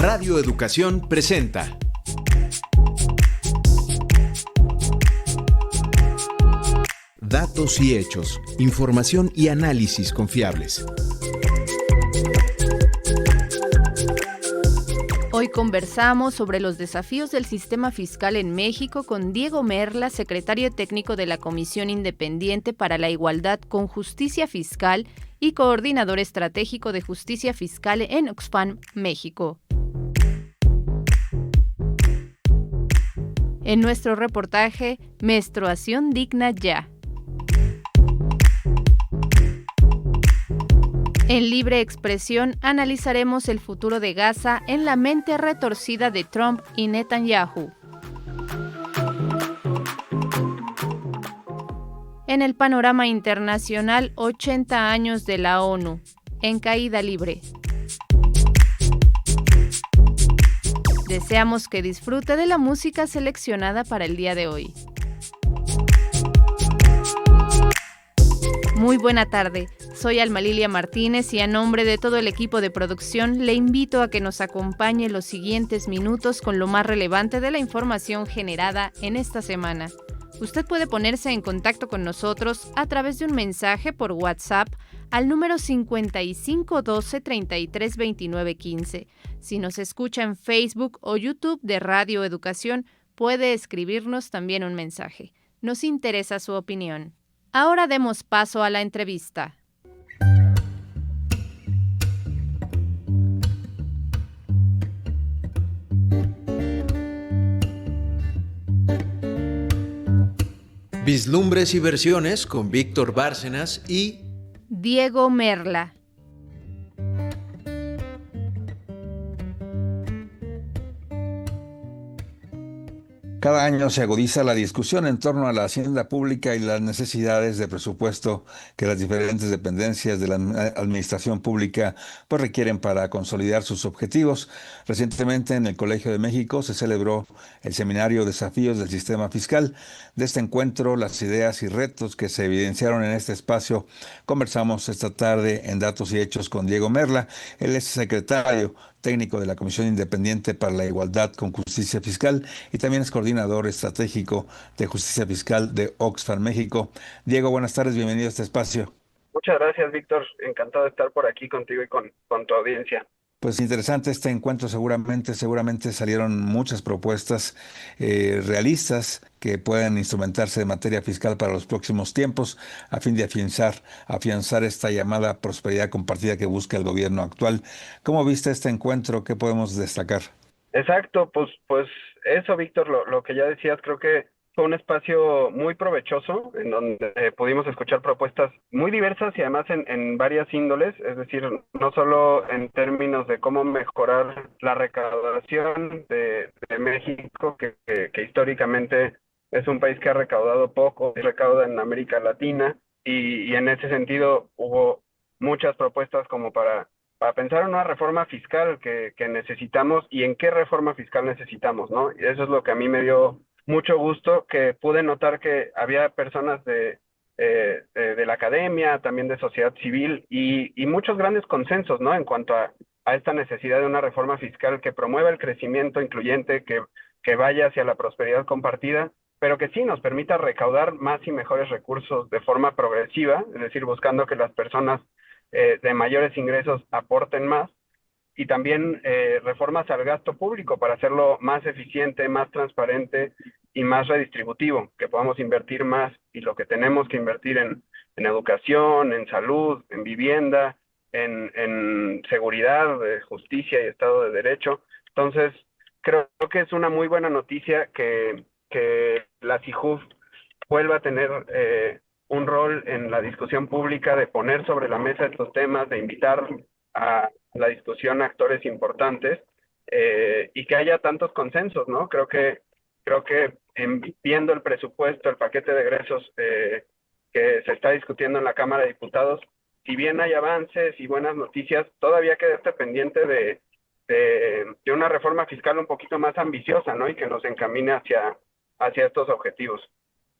Radio Educación presenta Datos y hechos, información y análisis confiables. Hoy conversamos sobre los desafíos del sistema fiscal en México con Diego Merla, secretario técnico de la Comisión Independiente para la Igualdad con Justicia Fiscal y coordinador estratégico de Justicia Fiscal en Oxfam, México. En nuestro reportaje, Menstruación Digna Ya. En Libre Expresión analizaremos el futuro de Gaza en la mente retorcida de Trump y Netanyahu. En el panorama internacional, 80 años de la ONU, en caída libre. Deseamos que disfrute de la música seleccionada para el día de hoy. Muy buena tarde. Soy Alma Lilia Martínez y a nombre de todo el equipo de producción le invito a que nos acompañe los siguientes minutos con lo más relevante de la información generada en esta semana. Usted puede ponerse en contacto con nosotros a través de un mensaje por WhatsApp al número 5512 33 29 15. Si nos escucha en Facebook o YouTube de Radio Educación, puede escribirnos también un mensaje. Nos interesa su opinión. Ahora demos paso a la entrevista. Vislumbres y versiones con Víctor Bárcenas y Diego Merla. Cada año se agudiza la discusión en torno a la hacienda pública y las necesidades de presupuesto que las diferentes dependencias de la administración pública pues requieren para consolidar sus objetivos. Recientemente en el Colegio de México se celebró el seminario Desafíos del Sistema Fiscal. De este encuentro, las ideas y retos que se evidenciaron en este espacio, conversamos esta tarde en Datos y Hechos con Diego Merla. Él es secretario técnico de la Comisión Independiente para la Igualdad con Justicia Fiscal y también es coordinador estratégico de Justicia Fiscal de Oxfam, México. Diego, buenas tardes, bienvenido a este espacio. Muchas gracias, Víctor. Encantado de estar por aquí contigo y con tu audiencia. Pues interesante este encuentro, seguramente salieron muchas propuestas realistas que puedan instrumentarse en materia fiscal para los próximos tiempos a fin de afianzar esta llamada prosperidad compartida que busca el gobierno actual. ¿Cómo viste este encuentro? ¿Qué podemos destacar? Exacto, pues eso, Víctor, lo que ya decías, creo que fue un espacio muy provechoso en donde pudimos escuchar propuestas muy diversas y además en varias índoles, es decir, no solo en términos de cómo mejorar la recaudación de México, que históricamente es un país que ha recaudado poco, recauda en América Latina, y en ese sentido hubo muchas propuestas como para pensar en una reforma fiscal que necesitamos y en qué reforma fiscal necesitamos, ¿no? Y eso es lo que a mí me dio mucho gusto, que pude notar que había personas de la academia, también de sociedad civil y muchos grandes consensos, ¿no? En cuanto a esta necesidad de una reforma fiscal que promueva el crecimiento incluyente, que vaya hacia la prosperidad compartida, pero que sí nos permita recaudar más y mejores recursos de forma progresiva, es decir, buscando que las personas de mayores ingresos aporten más, y también reformas al gasto público para hacerlo más eficiente, más transparente y más redistributivo, que podamos invertir más y lo que tenemos que invertir en educación, en salud, en vivienda, en seguridad, justicia y Estado de Derecho. Entonces, creo que es una muy buena noticia que la CIJUF vuelva a tener un rol en la discusión pública, de poner sobre la mesa estos temas, de invitar a la discusión a actores importantes y que haya tantos consensos, ¿no? Creo que viendo el presupuesto, el paquete de egresos que se está discutiendo en la Cámara de Diputados, si bien hay avances y buenas noticias, todavía queda pendiente de una reforma fiscal un poquito más ambiciosa, ¿no? Y que nos encamine hacia estos objetivos.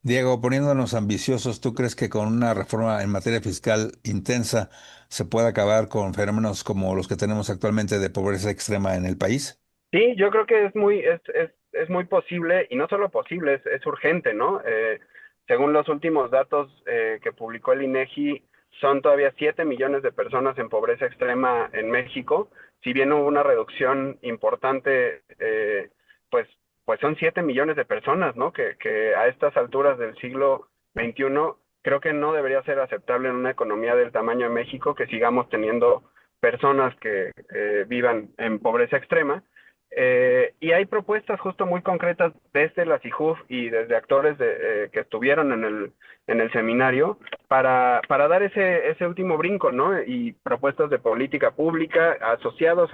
Diego, poniéndonos ambiciosos, ¿tú crees que con una reforma en materia fiscal intensa se puede acabar con fenómenos como los que tenemos actualmente de pobreza extrema en el país? Sí, yo creo que es muy posible, y no solo posible, es urgente, ¿no? Según los últimos datos que publicó el INEGI, son todavía 7 millones de personas en pobreza extrema en México. Si bien hubo una reducción importante, pues, pues son 7 millones de personas, ¿no? Que a estas alturas del siglo XXI creo que no debería ser aceptable en una economía del tamaño de México que sigamos teniendo personas que vivan en pobreza extrema. Y hay propuestas justo muy concretas desde la CIJUF y desde actores que estuvieron en el seminario para dar ese último brinco, ¿no? Y propuestas de política pública asociados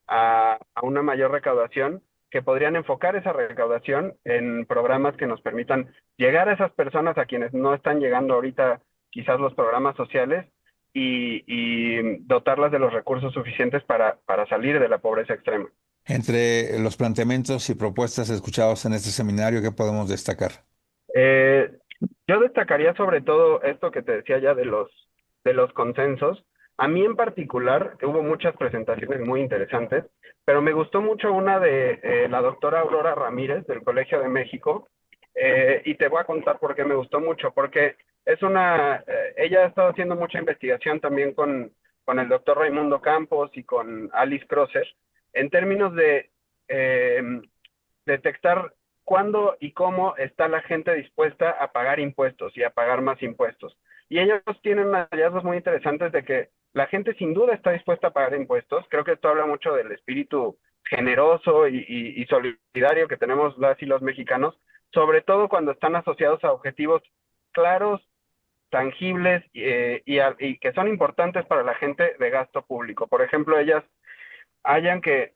a una mayor recaudación que podrían enfocar esa recaudación en programas que nos permitan llegar a esas personas a quienes no están llegando ahorita quizás los programas sociales y dotarlas de los recursos suficientes para salir de la pobreza extrema. Entre los planteamientos y propuestas escuchados en este seminario, ¿qué podemos destacar? Eh, yo destacaría sobre todo esto que te decía ya de los consensos. A mí en particular hubo muchas presentaciones muy interesantes, pero me gustó mucho una de la doctora Aurora Ramírez del Colegio de México, y te voy a contar por qué me gustó mucho, porque ella ha estado haciendo mucha investigación también con el doctor Raimundo Campos y con Alice Crosser, en términos de detectar cuándo y cómo está la gente dispuesta a pagar impuestos y a pagar más impuestos. Y ellos tienen hallazgos muy interesantes de que la gente sin duda está dispuesta a pagar impuestos. Creo que esto habla mucho del espíritu generoso y solidario que tenemos las y los mexicanos, sobre todo cuando están asociados a objetivos claros, tangibles y que son importantes para la gente de gasto público. Por ejemplo, ellas hallan que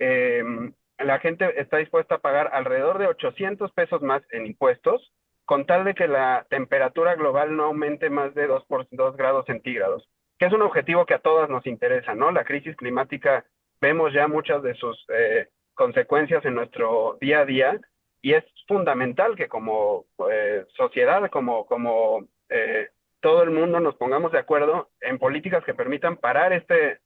la gente está dispuesta a pagar alrededor de 800 pesos más en impuestos, con tal de que la temperatura global no aumente más de 2 grados centígrados, que es un objetivo que a todas nos interesa, ¿no? La crisis climática, vemos ya muchas de sus consecuencias en nuestro día a día, y es fundamental que como sociedad, como todo el mundo nos pongamos de acuerdo en políticas que permitan parar este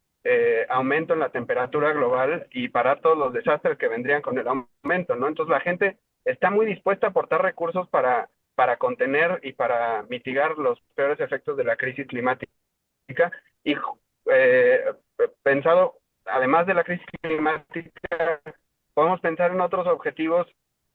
aumento en la temperatura global y parar todos los desastres que vendrían con el aumento, ¿no? Entonces la gente está muy dispuesta a aportar recursos para contener y para mitigar los peores efectos de la crisis climática. Y eh, pensado, además de la crisis climática, podemos pensar en otros objetivos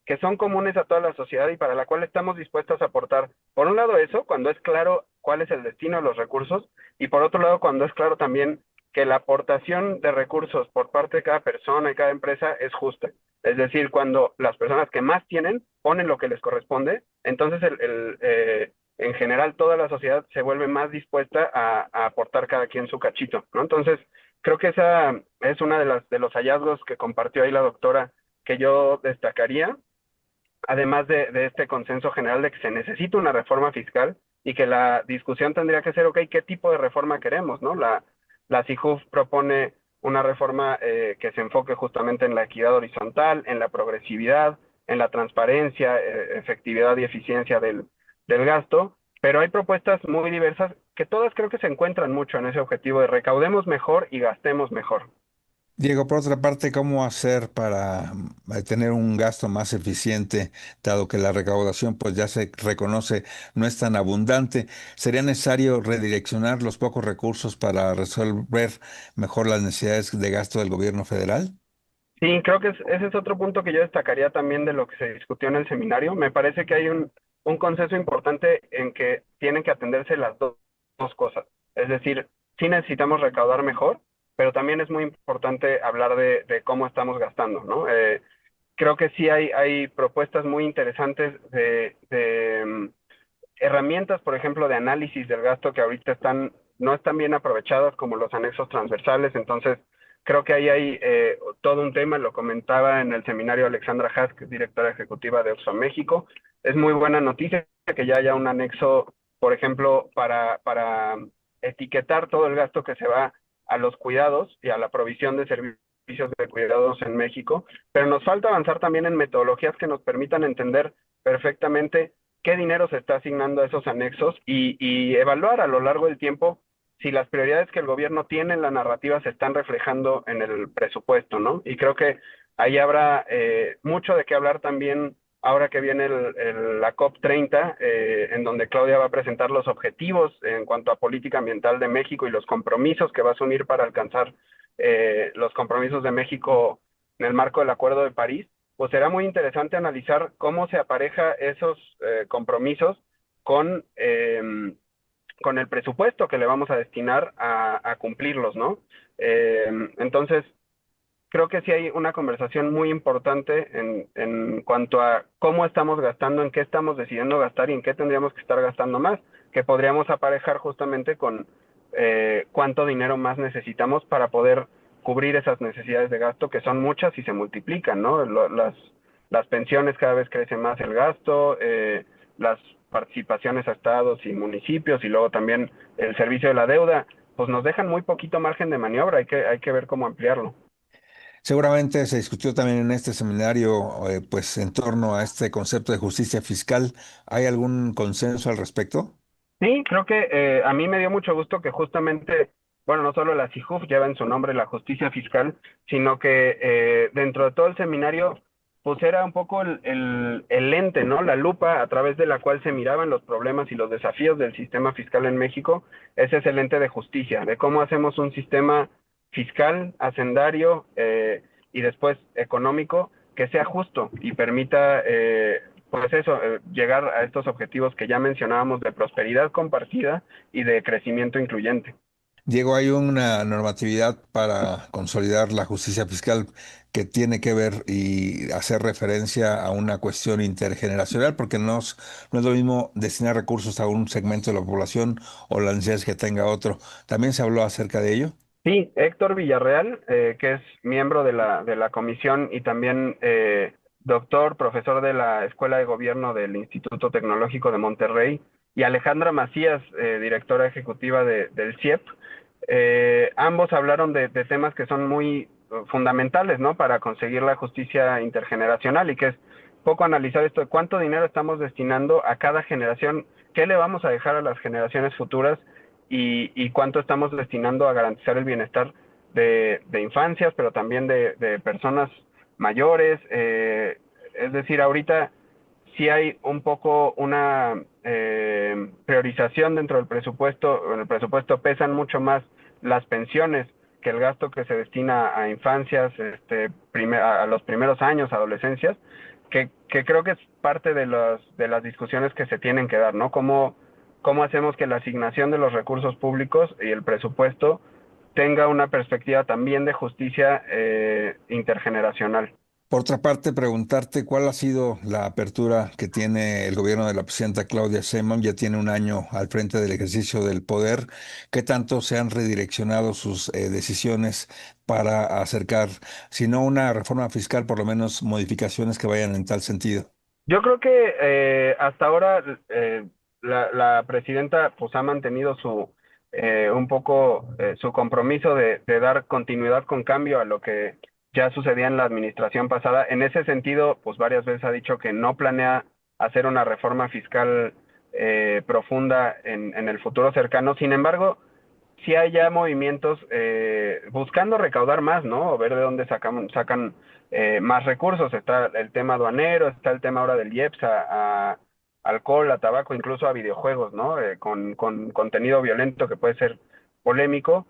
que son comunes a toda la sociedad y para la cual estamos dispuestos a aportar. Por un lado eso, cuando es claro cuál es el destino de los recursos, y por otro lado, cuando es claro también que la aportación de recursos por parte de cada persona y cada empresa es justa. Es decir, cuando las personas que más tienen ponen lo que les corresponde, entonces en general toda la sociedad se vuelve más dispuesta a aportar cada quien su cachito, ¿no? Entonces, creo que esa es una de los hallazgos que compartió ahí la doctora que yo destacaría, además de este consenso general de que se necesita una reforma fiscal y que la discusión tendría que ser, ok, ¿qué tipo de reforma queremos, no? La CIJUF propone una reforma que se enfoque justamente en la equidad horizontal, en la progresividad, en la transparencia, efectividad y eficiencia del gasto, pero hay propuestas muy diversas que todas creo que se encuentran mucho en ese objetivo de recaudemos mejor y gastemos mejor. Diego, por otra parte, ¿cómo hacer para tener un gasto más eficiente, dado que la recaudación pues ya se reconoce no es tan abundante? ¿Sería necesario redireccionar los pocos recursos para resolver mejor las necesidades de gasto del gobierno federal? Sí, creo que ese es otro punto que yo destacaría también de lo que se discutió en el seminario. Me parece que hay un consenso importante en que tienen que atenderse las dos cosas. Es decir, sí necesitamos recaudar mejor, pero también es muy importante hablar de cómo estamos gastando, ¿no? Creo que sí hay propuestas muy interesantes de herramientas, por ejemplo, de análisis del gasto que ahorita no están bien aprovechadas, como los anexos transversales. Entonces, creo que ahí hay todo un tema, lo comentaba en el seminario Alexandra Haas, que es directora ejecutiva de Oxfam México. Es muy buena noticia que ya haya un anexo, por ejemplo, para etiquetar todo el gasto que se va a los cuidados y a la provisión de servicios de cuidados en México, pero nos falta avanzar también en metodologías que nos permitan entender perfectamente qué dinero se está asignando a esos anexos y evaluar a lo largo del tiempo si las prioridades que el gobierno tiene en la narrativa se están reflejando en el presupuesto, ¿no? Y creo que ahí habrá mucho de qué hablar también ahora que viene la COP30, en donde Claudia va a presentar los objetivos en cuanto a política ambiental de México y los compromisos que va a asumir para alcanzar los compromisos de México en el marco del Acuerdo de París. Pues será muy interesante analizar cómo se apareja esos compromisos con, con el presupuesto que le vamos a destinar a cumplirlos, ¿no? Entonces, creo que sí hay una conversación muy importante en cuanto a cómo estamos gastando, en qué estamos decidiendo gastar y en qué tendríamos que estar gastando más, que podríamos aparejar justamente con cuánto dinero más necesitamos para poder cubrir esas necesidades de gasto, que son muchas y se multiplican, ¿no? Las pensiones cada vez crece más el gasto, las participaciones a estados y municipios y luego también el servicio de la deuda, pues nos dejan muy poquito margen de maniobra, hay que ver cómo ampliarlo. Seguramente se discutió también en este seminario, pues en torno a este concepto de justicia fiscal. ¿Hay algún consenso al respecto? Sí, creo que a mí me dio mucho gusto que justamente, bueno, no solo la CIJUF lleva en su nombre la justicia fiscal, sino que dentro de todo el seminario, pues era un poco el lente, ¿no? La lupa a través de la cual se miraban los problemas y los desafíos del sistema fiscal en México. Ese es el lente de justicia, de cómo hacemos un sistema fiscal, hacendario y después económico que sea justo y permita pues eso, llegar a estos objetivos que ya mencionábamos de prosperidad compartida y de crecimiento incluyente. Diego, hay una normatividad para consolidar la justicia fiscal que tiene que ver y hacer referencia a una cuestión intergeneracional, porque no es lo mismo destinar recursos a un segmento de la población o las necesidades que tenga otro. ¿También se habló acerca de ello? Sí, Héctor Villarreal, que es miembro de la comisión y también doctor, profesor de la Escuela de Gobierno del Instituto Tecnológico de Monterrey, y Alejandra Macías, directora ejecutiva del CIEP, ambos hablaron de temas que son muy fundamentales, ¿no? Para conseguir la justicia intergeneracional y que es poco analizar esto de cuánto dinero estamos destinando a cada generación, qué le vamos a dejar a las generaciones futuras y cuánto estamos destinando a garantizar el bienestar de infancias, pero también de personas mayores. Es decir, ahorita sí hay un poco una priorización dentro del presupuesto. En el presupuesto pesan mucho más las pensiones que el gasto que se destina a infancias, a los primeros años, adolescencias, que creo que es parte de las discusiones que se tienen que dar, ¿no? ¿Cómo hacemos que la asignación de los recursos públicos y el presupuesto tenga una perspectiva también de justicia intergeneracional? Por otra parte, preguntarte cuál ha sido la apertura que tiene el gobierno de la presidenta Claudia Sheinbaum. Ya tiene un año al frente del ejercicio del poder. ¿Qué tanto se han redireccionado sus decisiones para acercar, si no una reforma fiscal, por lo menos modificaciones que vayan en tal sentido? Yo creo que hasta ahora la presidenta pues ha mantenido un poco su compromiso de dar continuidad con cambio a lo que ya sucedía en la administración pasada. En ese sentido, pues varias veces ha dicho que no planea hacer una reforma fiscal profunda en el futuro cercano. Sin embargo, sí hay ya movimientos buscando recaudar más, ¿no? O ver de dónde sacan más recursos. Está el tema aduanero, está el tema ahora del IEPS a alcohol, a tabaco, incluso a videojuegos, ¿no? Con contenido violento que puede ser polémico.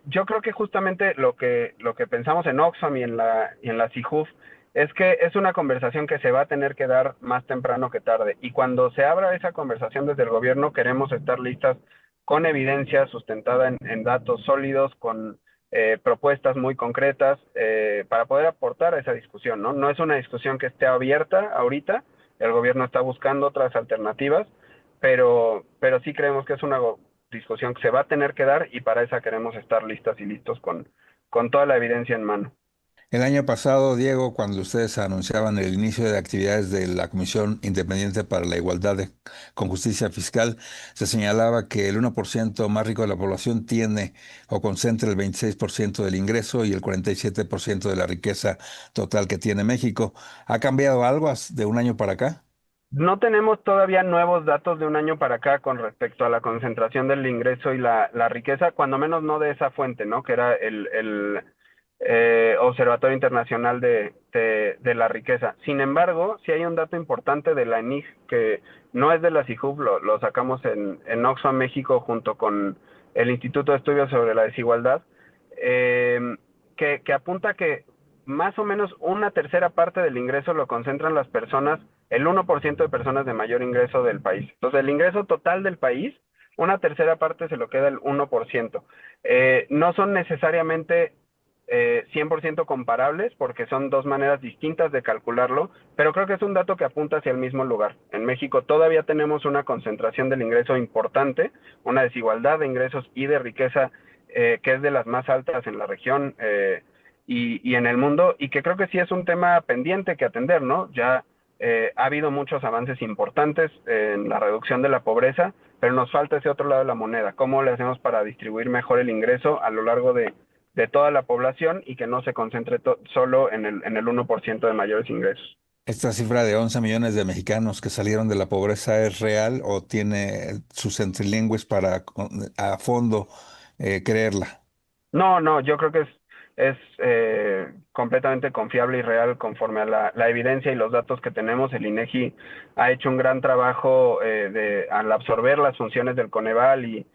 Yo creo que justamente lo que pensamos en Oxfam y en la CIJUF es que es una conversación que se va a tener que dar más temprano que tarde. Y cuando se abra esa conversación desde el gobierno, queremos estar listas con evidencia sustentada en datos sólidos, con propuestas muy concretas para poder aportar a esa discusión, ¿no? No es una discusión que esté abierta ahorita, el gobierno está buscando otras alternativas, pero sí creemos que es una discusión que se va a tener que dar y para esa queremos estar listas y listos con toda la evidencia en mano. El año pasado, Diego, cuando ustedes anunciaban el inicio de actividades de la Comisión Independiente para la Igualdad con Justicia Fiscal, se señalaba que el 1% más rico de la población tiene o concentra el 26% del ingreso y el 47% de la riqueza total que tiene México. ¿Ha cambiado algo de un año para acá? No tenemos todavía nuevos datos de un año para acá con respecto a la concentración del ingreso y la riqueza, cuando menos no de esa fuente, ¿no? Que era el Observatorio Internacional de la Riqueza. Sin embargo, sí hay un dato importante de la ENIG, que no es de la CIJUB, lo sacamos en Oxfam, México, junto con el Instituto de Estudios sobre la Desigualdad, que apunta que más o menos una tercera parte del ingreso lo concentran las personas, el 1% de personas de mayor ingreso del país. Entonces, el ingreso total del país, una tercera parte se lo queda el 1%. No son necesariamente 100% comparables, porque son dos maneras distintas de calcularlo, pero creo que es un dato que apunta hacia el mismo lugar. En México todavía tenemos una concentración del ingreso importante, una desigualdad de ingresos y de riqueza que es de las más altas en la región y en el mundo, y que creo que sí es un tema pendiente que atender, ¿no? Ya ha habido muchos avances importantes en la reducción de la pobreza, pero nos falta ese otro lado de la moneda. ¿Cómo le hacemos para distribuir mejor el ingreso a lo largo de toda la población y que no se concentre solo en el 1% de mayores ingresos? ¿Esta cifra de 11 millones de mexicanos que salieron de la pobreza es real o tiene sus entrilingües para a fondo creerla? No, yo creo que es completamente confiable y real conforme a la evidencia y los datos que tenemos. El INEGI ha hecho un gran trabajo al absorber las funciones del Coneval y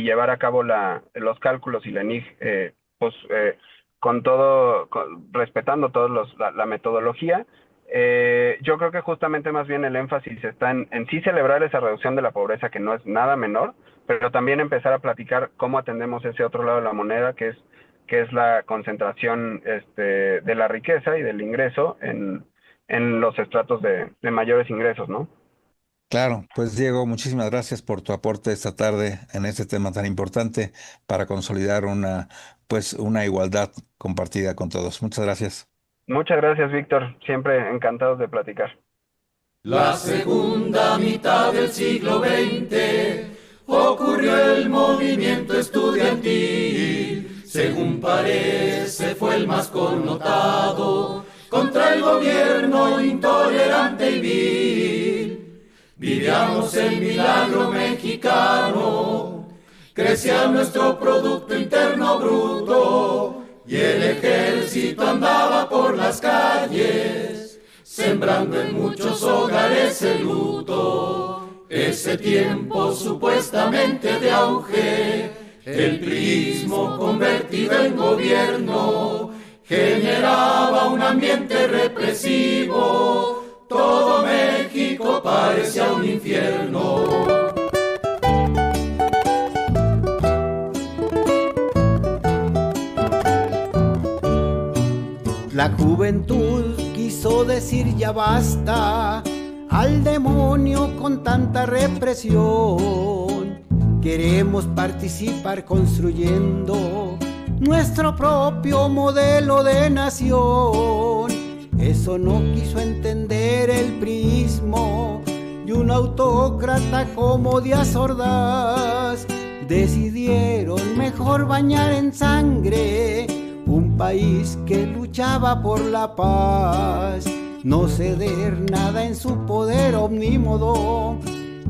llevar a cabo los cálculos, y la ENIG, respetando la metodología. Yo creo que justamente más bien el énfasis está en sí celebrar esa reducción de la pobreza, que no es nada menor, pero también empezar a platicar cómo atendemos ese otro lado de la moneda, que es la concentración de la riqueza y del ingreso en los estratos de mayores ingresos, ¿no? Claro, pues Diego, muchísimas gracias por tu aporte esta tarde en este tema tan importante para consolidar una igualdad compartida con todos. Muchas gracias. Muchas gracias, Víctor. Siempre encantados de platicar. La segunda mitad del siglo XX ocurrió el movimiento estudiantil. Según parece, fue el más connotado contra el gobierno intolerante y vil. Vivíamos el milagro mexicano, crecía nuestro Producto Interno Bruto y el ejército andaba por las calles, sembrando en muchos hogares el luto. Ese tiempo supuestamente de auge, el priismo convertido en gobierno, generaba un ambiente represivo. Todo México parecía un infierno. La juventud quiso decir ya basta al demonio con tanta represión. Queremos participar construyendo nuestro propio modelo de nación. Eso no quiso entender el priismo y un autócrata como Díaz Ordaz decidieron mejor bañar en sangre un país que luchaba por la paz, no ceder nada en su poder omnímodo,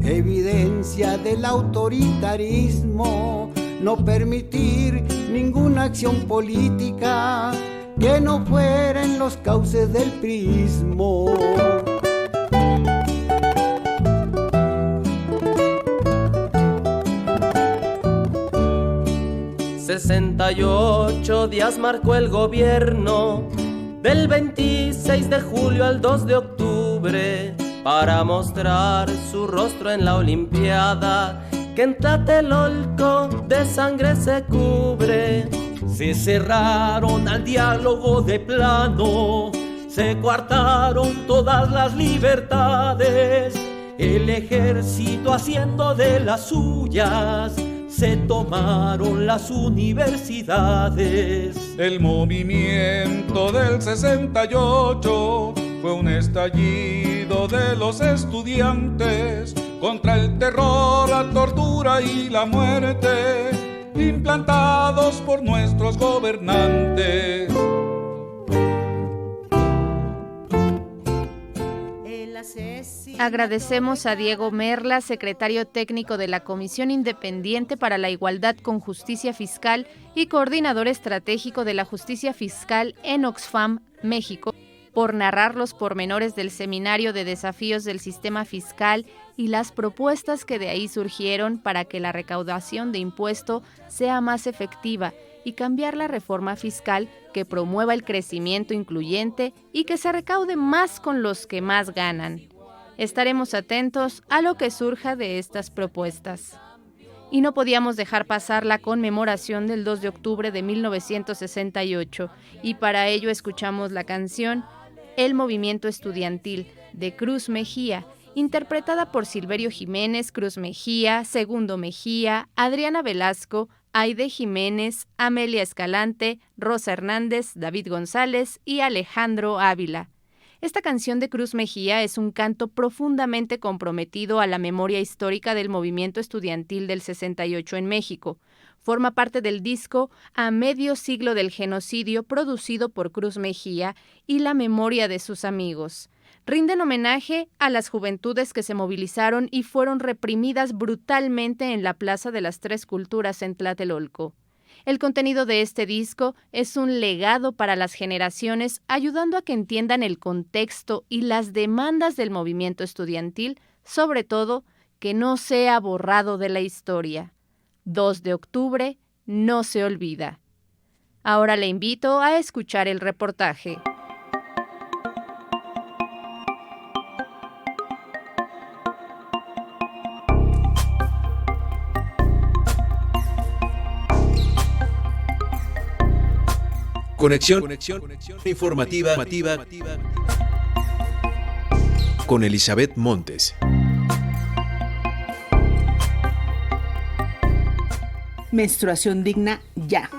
evidencia del autoritarismo, no permitir ninguna acción política que no fuera en los cauces del priismo. 68 días marcó el gobierno, del 26 de julio al 2 de octubre, para mostrar su rostro en la Olimpiada, que en Tlatelolco de sangre se cubre. Se cerraron al diálogo de plano, se coartaron todas las libertades, el ejército haciendo de las suyas, se tomaron las universidades. El movimiento del 68 fue un estallido de los estudiantes contra el terror, la tortura y la muerte implantados por nuestros gobernantes. Agradecemos a Diego Merla, secretario técnico de la Comisión Independiente para la Igualdad con Justicia Fiscal y coordinador estratégico de la Justicia Fiscal en Oxfam, México, por narrar los pormenores del Seminario de Desafíos del Sistema Fiscal y las propuestas que de ahí surgieron para que la recaudación de impuesto sea más efectiva y cambiar la reforma fiscal que promueva el crecimiento incluyente y que se recaude más con los que más ganan. Estaremos atentos a lo que surja de estas propuestas. Y no podíamos dejar pasar la conmemoración del 2 de octubre de 1968, y para ello escuchamos la canción El Movimiento Estudiantil, de Cruz Mejía, interpretada por Silverio Jiménez, Cruz Mejía, Segundo Mejía, Adriana Velasco, Aide Jiménez, Amelia Escalante, Rosa Hernández, David González y Alejandro Ávila. Esta canción de Cruz Mejía es un canto profundamente comprometido a la memoria histórica del movimiento estudiantil del 68 en México. Forma parte del disco A Medio Siglo del Genocidio, producido por Cruz Mejía, y la memoria de sus amigos. Rinden homenaje a las juventudes que se movilizaron y fueron reprimidas brutalmente en la Plaza de las Tres Culturas en Tlatelolco. El contenido de este disco es un legado para las generaciones, ayudando a que entiendan el contexto y las demandas del movimiento estudiantil, sobre todo, que no sea borrado de la historia. 2 de octubre no se olvida. Ahora le invito a escuchar el reportaje. Conexión informativa con Elizabeth Montes. Menstruación digna ya.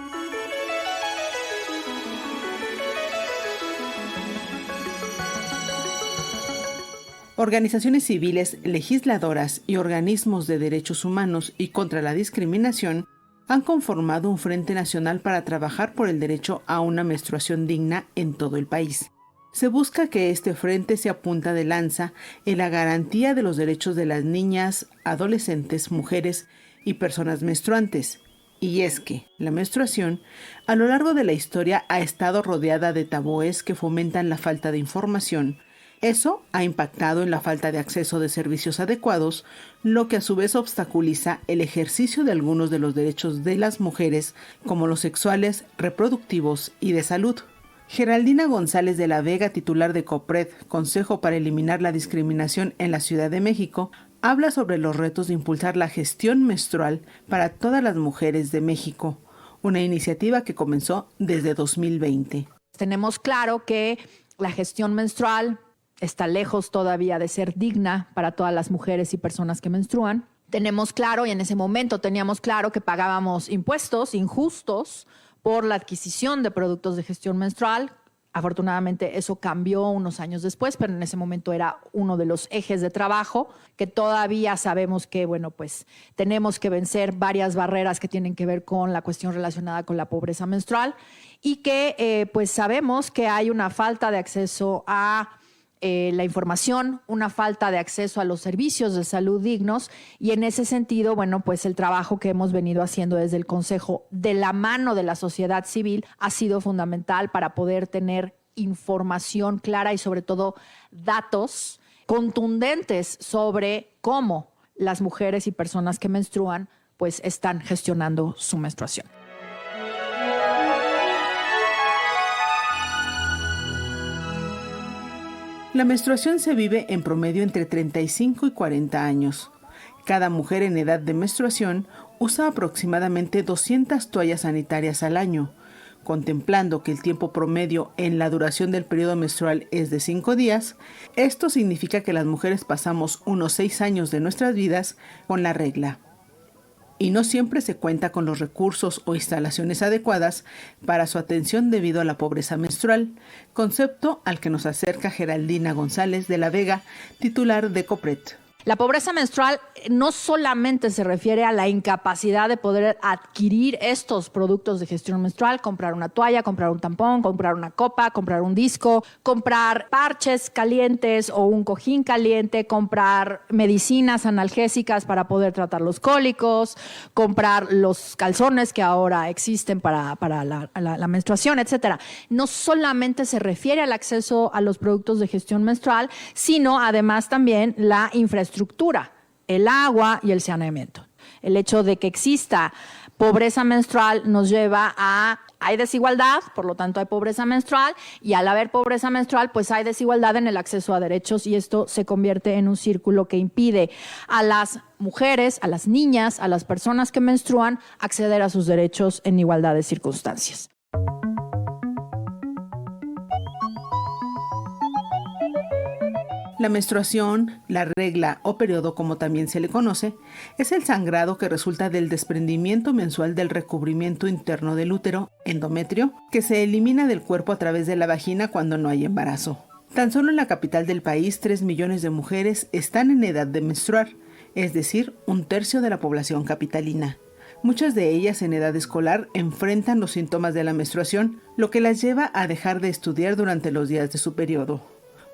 Organizaciones civiles, legisladoras y organismos de derechos humanos y contra la discriminación han conformado un Frente Nacional para trabajar por el derecho a una menstruación digna en todo el país. Se busca que este frente sea punta de lanza en la garantía de los derechos de las niñas, adolescentes, mujeres y personas menstruantes. Y es que la menstruación, a lo largo de la historia, ha estado rodeada de tabúes que fomentan la falta de información. Eso ha impactado en la falta de acceso de servicios adecuados, lo que a su vez obstaculiza el ejercicio de algunos de los derechos de las mujeres, como los sexuales, reproductivos y de salud. Geraldina González de la Vega, titular de COPRED, Consejo para Eliminar la Discriminación en la Ciudad de México, habla sobre los retos de impulsar la gestión menstrual para todas las mujeres de México, una iniciativa que comenzó desde 2020. Tenemos claro que la gestión menstrual está lejos todavía de ser digna para todas las mujeres y personas que menstruan. Tenemos claro, y en ese momento teníamos claro, que pagábamos impuestos injustos por la adquisición de productos de gestión menstrual. Afortunadamente eso cambió unos años después, pero en ese momento era uno de los ejes de trabajo que todavía sabemos que, pues tenemos que vencer varias barreras que tienen que ver con la cuestión relacionada con la pobreza menstrual y que pues sabemos que hay una falta de acceso a la información, una falta de acceso a los servicios de salud dignos, y en ese sentido, pues el trabajo que hemos venido haciendo desde el Consejo de la mano de la sociedad civil ha sido fundamental para poder tener información clara y sobre todo datos contundentes sobre cómo las mujeres y personas que menstruan pues están gestionando su menstruación. La menstruación se vive en promedio entre 35 y 40 años. Cada mujer en edad de menstruación usa aproximadamente 200 toallas sanitarias al año. Contemplando que el tiempo promedio en la duración del periodo menstrual es de 5 días, esto significa que las mujeres pasamos unos 6 años de nuestras vidas con la regla. Y no siempre se cuenta con los recursos o instalaciones adecuadas para su atención debido a la pobreza menstrual, concepto al que nos acerca Geraldina González de la Vega, titular de COPRED. La pobreza menstrual no solamente se refiere a la incapacidad de poder adquirir estos productos de gestión menstrual, comprar una toalla, comprar un tampón, comprar una copa, comprar un disco, comprar parches calientes o un cojín caliente, comprar medicinas analgésicas para poder tratar los cólicos, comprar los calzones que ahora existen para la menstruación, etcétera. No solamente se refiere al acceso a los productos de gestión menstrual, sino además también la infraestructura, el agua y el saneamiento. El hecho de que exista pobreza menstrual nos lleva a hay desigualdad, por lo tanto hay pobreza menstrual, y al haber pobreza menstrual, pues hay desigualdad en el acceso a derechos, y esto se convierte en un círculo que impide a las mujeres, a las niñas, a las personas que menstruan acceder a sus derechos en igualdad de circunstancias. La menstruación, la regla o periodo como también se le conoce, es el sangrado que resulta del desprendimiento mensual del recubrimiento interno del útero, endometrio, que se elimina del cuerpo a través de la vagina cuando no hay embarazo. Tan solo en la capital del país, 3 millones de mujeres están en edad de menstruar, es decir, 1/3 de la población capitalina. Muchas de ellas en edad escolar enfrentan los síntomas de la menstruación, lo que las lleva a dejar de estudiar durante los días de su periodo.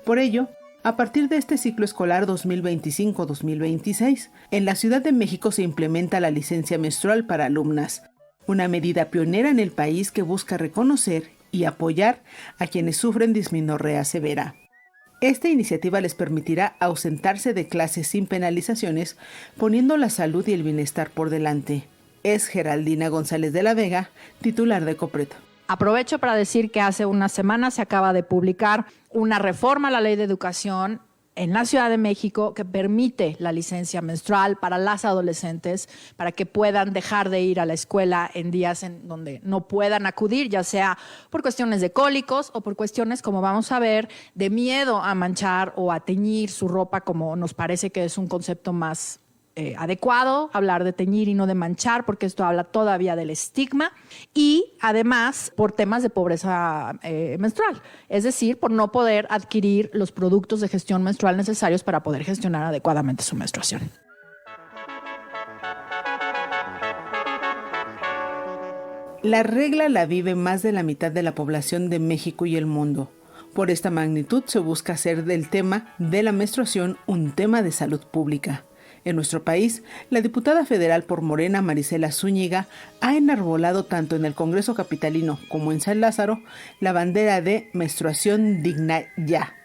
Por ello, a partir de este ciclo escolar 2025-2026, en la Ciudad de México se implementa la licencia menstrual para alumnas, una medida pionera en el país que busca reconocer y apoyar a quienes sufren dismenorrea severa. Esta iniciativa les permitirá ausentarse de clases sin penalizaciones, poniendo la salud y el bienestar por delante. Es Geraldina González de la Vega, titular de COPRED. Aprovecho para decir que hace unas semanas se acaba de publicar una reforma a la Ley de Educación en la Ciudad de México que permite la licencia menstrual para las adolescentes para que puedan dejar de ir a la escuela en días en donde no puedan acudir, ya sea por cuestiones de cólicos o por cuestiones, como vamos a ver, de miedo a manchar o a teñir su ropa, como nos parece que es un concepto más adecuado hablar de teñir y no de manchar, porque esto habla todavía del estigma, y además por temas de pobreza menstrual, es decir, por no poder adquirir los productos de gestión menstrual necesarios para poder gestionar adecuadamente su menstruación. La regla la vive más de la mitad de la población de México y el mundo. Por esta magnitud se busca hacer del tema de la menstruación un tema de salud pública. En nuestro país, la diputada federal por Morena, Marisela Zúñiga, ha enarbolado tanto en el Congreso capitalino como en San Lázaro la bandera de menstruación digna ya,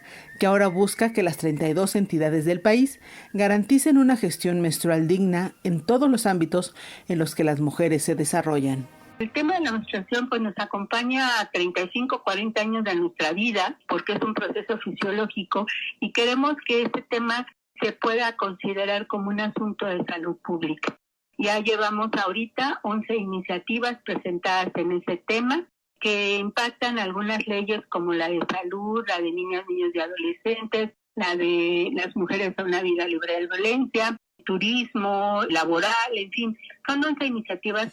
que ahora busca que las 32 entidades del país garanticen una gestión menstrual digna en todos los ámbitos en los que las mujeres se desarrollan. El tema de la menstruación pues nos acompaña a 35, 40 años de nuestra vida, porque es un proceso fisiológico, y queremos que este tema se pueda considerar como un asunto de salud pública. Ya llevamos ahorita 11 iniciativas presentadas en ese tema que impactan algunas leyes como la de salud, la de niñas, niños y adolescentes, la de las mujeres a una vida libre de violencia, turismo, laboral, en fin, son 11 iniciativas.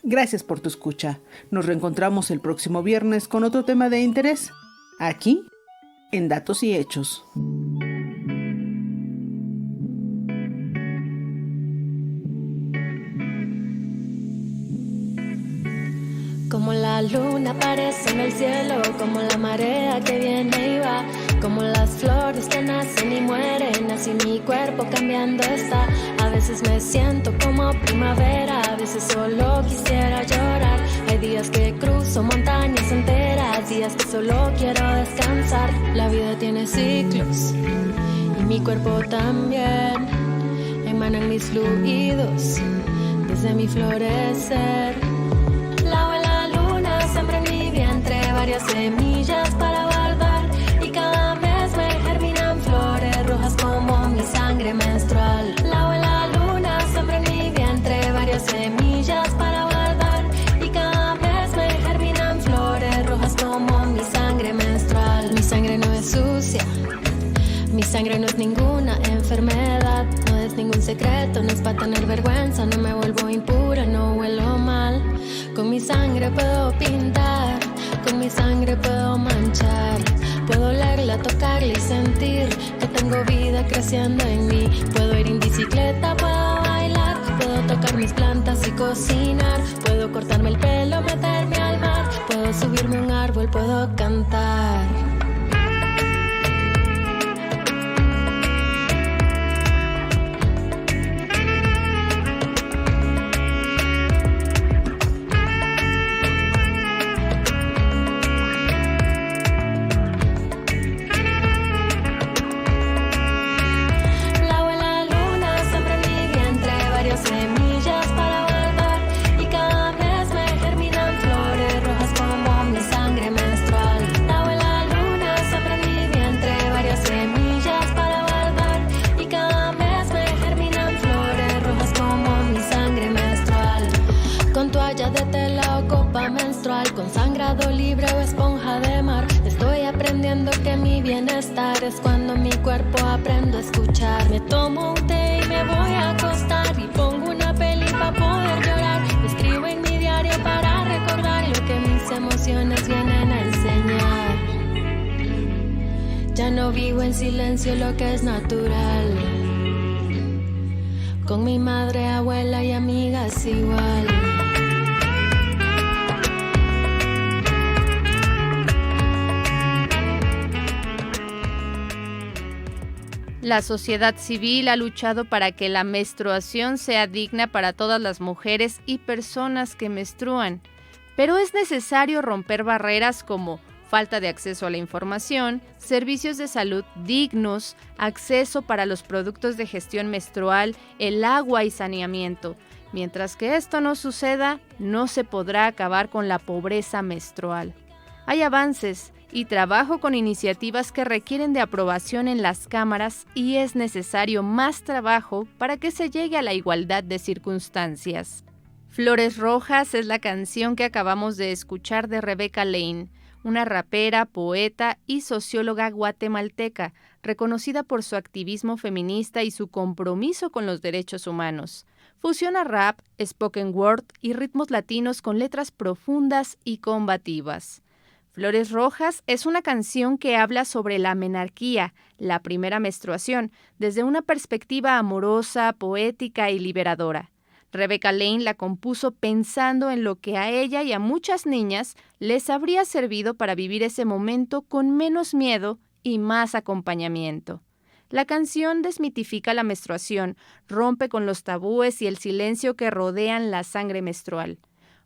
Gracias por tu escucha. Nos reencontramos el próximo viernes con otro tema de interés, aquí en Datos y Hechos. Como la luna aparece en el cielo, como la marea que viene y va, como las flores que nacen y mueren, así mi cuerpo cambiando está. A veces me siento como primavera, a veces solo quisiera llorar. Hay días que cruzo montañas enteras, días que solo quiero descansar. La vida tiene ciclos y mi cuerpo también. Emanan mis fluidos desde mi florecer. Siempre en mi vientre varias semillas para guardar, y cada mes me germinan flores rojas como mi sangre menstrual. Lavo en la luna, siempre en mi vientre varias semillas para guardar, y cada mes me germinan flores rojas como mi sangre menstrual. Mi sangre no es sucia, mi sangre no es ninguna enfermedad, no es ningún secreto, no es para tener vergüenza, no me vuelvo impura, no huelo mal. Con mi sangre puedo pintar con mi sangre puedo manchar. Puedo olerla, tocarla y sentir que tengo vida creciendo en mí. Puedo ir en bicicleta, puedo bailar, puedo tocar mis plantas y cocinar. Puedo cortarme el pelo, meterme al mar, puedo subirme a un árbol, puedo cantar. Que mi bienestar es cuando mi cuerpo aprendo a escuchar. Me tomo un té y me voy a acostar y pongo una peli para poder llorar. Escribo en mi diario para recordar lo que mis emociones vienen a enseñar. Ya no vivo en silencio lo que es natural. Con mi madre, abuela y amigas igual. La sociedad civil ha luchado para que la menstruación sea digna para todas las mujeres y personas que menstruan, pero es necesario romper barreras como falta de acceso a la información, servicios de salud dignos, acceso para los productos de gestión menstrual, el agua y saneamiento. Mientras que esto no suceda, no se podrá acabar con la pobreza menstrual. Hay avances y trabajo con iniciativas que requieren de aprobación en las cámaras y es necesario más trabajo para que se llegue a la igualdad de circunstancias. Flores Rojas es la canción que acabamos de escuchar de Rebecca Lane, una rapera, poeta y socióloga guatemalteca, reconocida por su activismo feminista y su compromiso con los derechos humanos. Fusiona rap, spoken word y ritmos latinos con letras profundas y combativas. Flores Rojas es una canción que habla sobre la menarquía, la primera menstruación, desde una perspectiva amorosa, poética y liberadora. Rebecca Lane la compuso pensando en lo que a ella y a muchas niñas les habría servido para vivir ese momento con menos miedo y más acompañamiento. La canción desmitifica la menstruación, rompe con los tabúes y el silencio que rodean la sangre menstrual.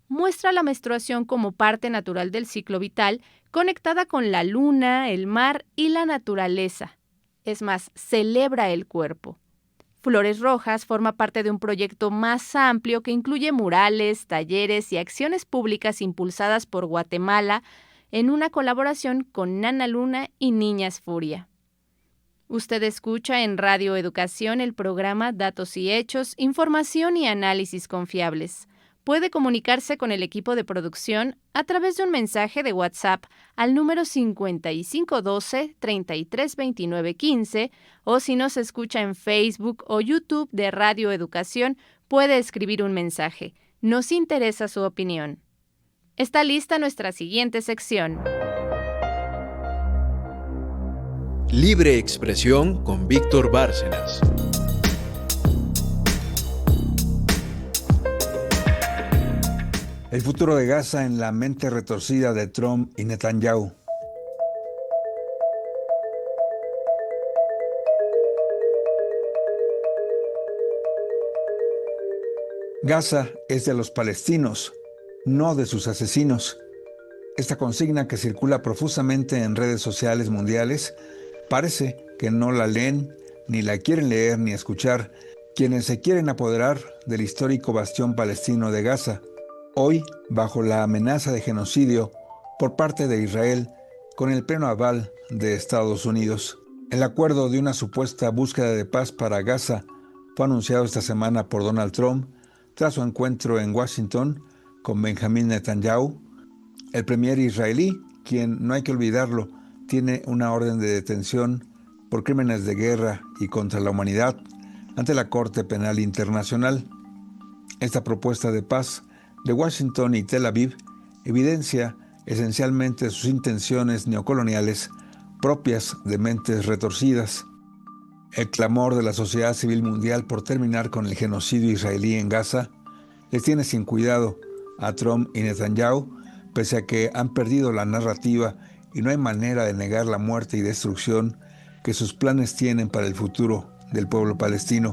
Muestra la menstruación como parte natural del ciclo vital, conectada con la luna, el mar y la naturaleza. Es más, celebra el cuerpo. Flores Rojas forma parte de un proyecto más amplio que incluye murales, talleres y acciones públicas impulsadas por Guatemala en una colaboración con Nana Luna y Niñas Furia. Usted escucha en Radio Educación el programa Datos y Hechos, Información y Análisis Confiables. Puede comunicarse con el equipo de producción a través de un mensaje de WhatsApp al número 5512-332915 o si nos escucha en Facebook o YouTube de Radio Educación, puede escribir un mensaje. Nos interesa su opinión. Está lista nuestra siguiente sección. Libre Expresión con Víctor Bárcenas. El futuro de Gaza en la mente retorcida de Trump y Netanyahu. Gaza es de los palestinos, no de sus asesinos. Esta consigna que circula profusamente en redes sociales mundiales parece que no la leen, ni la quieren leer ni escuchar quienes se quieren apoderar del histórico bastión palestino de Gaza, hoy bajo la amenaza de genocidio por parte de Israel con el pleno aval de Estados Unidos. El acuerdo de una supuesta búsqueda de paz para Gaza fue anunciado esta semana por Donald Trump tras su encuentro en Washington con Benjamin Netanyahu, el premier israelí, quien, no hay que olvidarlo, tiene una orden de detención por crímenes de guerra y contra la humanidad ante la Corte Penal Internacional. Esta propuesta de paz de Washington y Tel Aviv evidencia esencialmente sus intenciones neocoloniales propias de mentes retorcidas. El clamor de la sociedad civil mundial por terminar con el genocidio israelí en Gaza les tiene sin cuidado a Trump y Netanyahu, pese a que han perdido la narrativa y no hay manera de negar la muerte y destrucción que sus planes tienen para el futuro del pueblo palestino.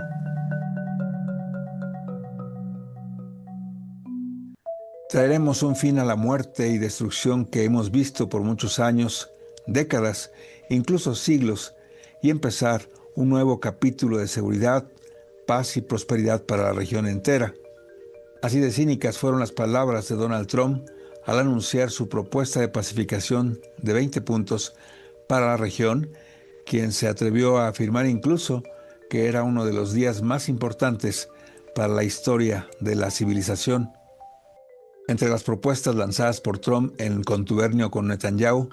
Traeremos un fin a la muerte y destrucción que hemos visto por muchos años, décadas, incluso siglos, y empezar un nuevo capítulo de seguridad, paz y prosperidad para la región entera. Así de cínicas fueron las palabras de Donald Trump al anunciar su propuesta de pacificación de 20 puntos para la región, quien se atrevió a afirmar incluso que era uno de los días más importantes para la historia de la civilización. Entre las propuestas lanzadas por Trump en contubernio con Netanyahu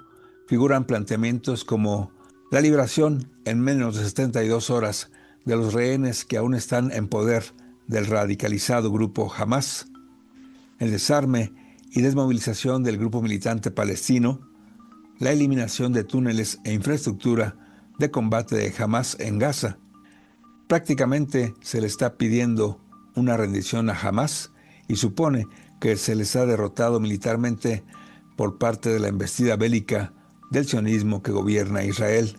figuran planteamientos como la liberación en menos de 72 horas de los rehenes que aún están en poder del radicalizado grupo Hamas, el desarme y desmovilización del grupo militante palestino, la eliminación de túneles e infraestructura de combate de Hamas en Gaza. Prácticamente se le está pidiendo una rendición a Hamas y supone que se les ha derrotado militarmente por parte de la embestida bélica del sionismo que gobierna Israel.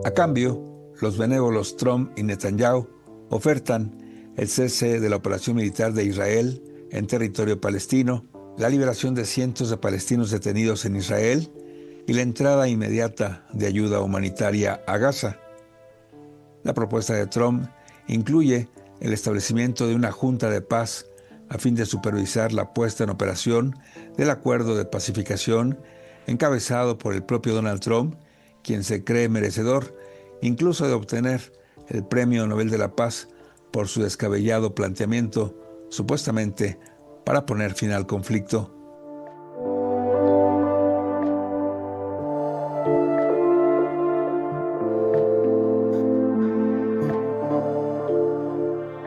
A cambio, los benévolos Trump y Netanyahu ofertan el cese de la operación militar de Israel en territorio palestino, la liberación de cientos de palestinos detenidos en Israel y la entrada inmediata de ayuda humanitaria a Gaza. La propuesta de Trump incluye el establecimiento de una junta de paz a fin de supervisar la puesta en operación del acuerdo de pacificación encabezado por el propio Donald Trump, quien se cree merecedor incluso de obtener el Premio Nobel de la Paz por su descabellado planteamiento, supuestamente para poner fin al conflicto.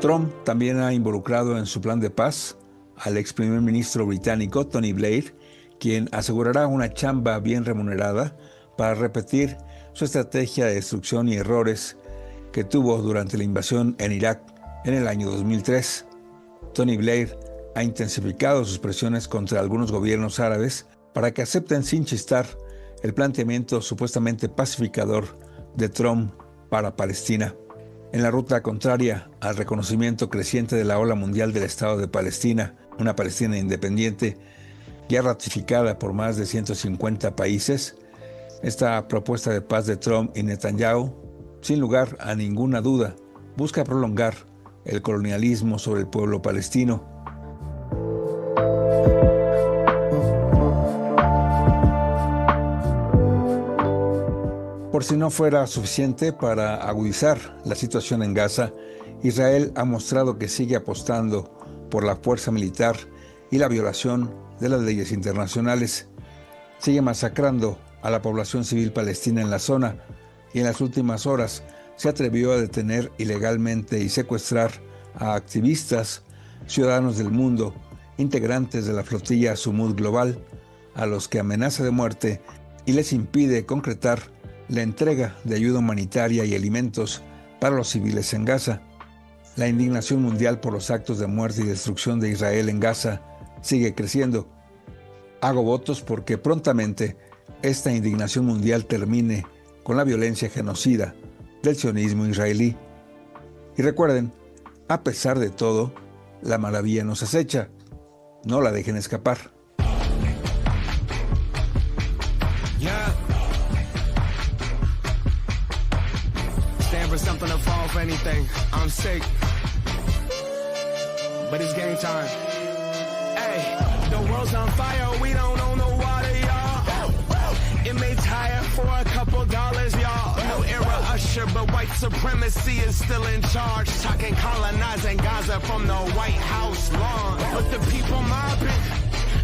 Trump también ha involucrado en su plan de paz al ex primer ministro británico Tony Blair, quien asegurará una chamba bien remunerada para repetir su estrategia de destrucción y errores que tuvo durante la invasión en Irak en el año 2003. Tony Blair ha intensificado sus presiones contra algunos gobiernos árabes para que acepten sin chistar el planteamiento supuestamente pacificador de Trump para Palestina. En la ruta contraria al reconocimiento creciente de la ola mundial del Estado de Palestina, una Palestina independiente, ya ratificada por más de 150 países, esta propuesta de paz de Trump y Netanyahu, sin lugar a ninguna duda, busca prolongar el colonialismo sobre el pueblo palestino. Por si no fuera suficiente para agudizar la situación en Gaza, Israel ha mostrado que sigue apostando por la fuerza militar y la violación de las leyes internacionales. Sigue masacrando a la población civil palestina en la zona y en las últimas horas se atrevió a detener ilegalmente y secuestrar a activistas, ciudadanos del mundo, integrantes de la flotilla Sumud Global, a los que amenaza de muerte y les impide concretar la entrega de ayuda humanitaria y alimentos para los civiles en Gaza. La indignación mundial por los actos de muerte y destrucción de Israel en Gaza sigue creciendo. Hago votos porque prontamente esta indignación mundial termine con la violencia genocida del sionismo israelí. Y recuerden, a pesar de todo, la maravilla nos acecha. No la dejen escapar. For something to fall for anything. I'm sick, but it's game time. Hey, the world's on fire, we don't own no water, y'all. It may tire for a couple dollars, y'all. No era Usher, but white supremacy is still in charge. Talking colonizing Gaza from the White House lawn. But the people mobbing,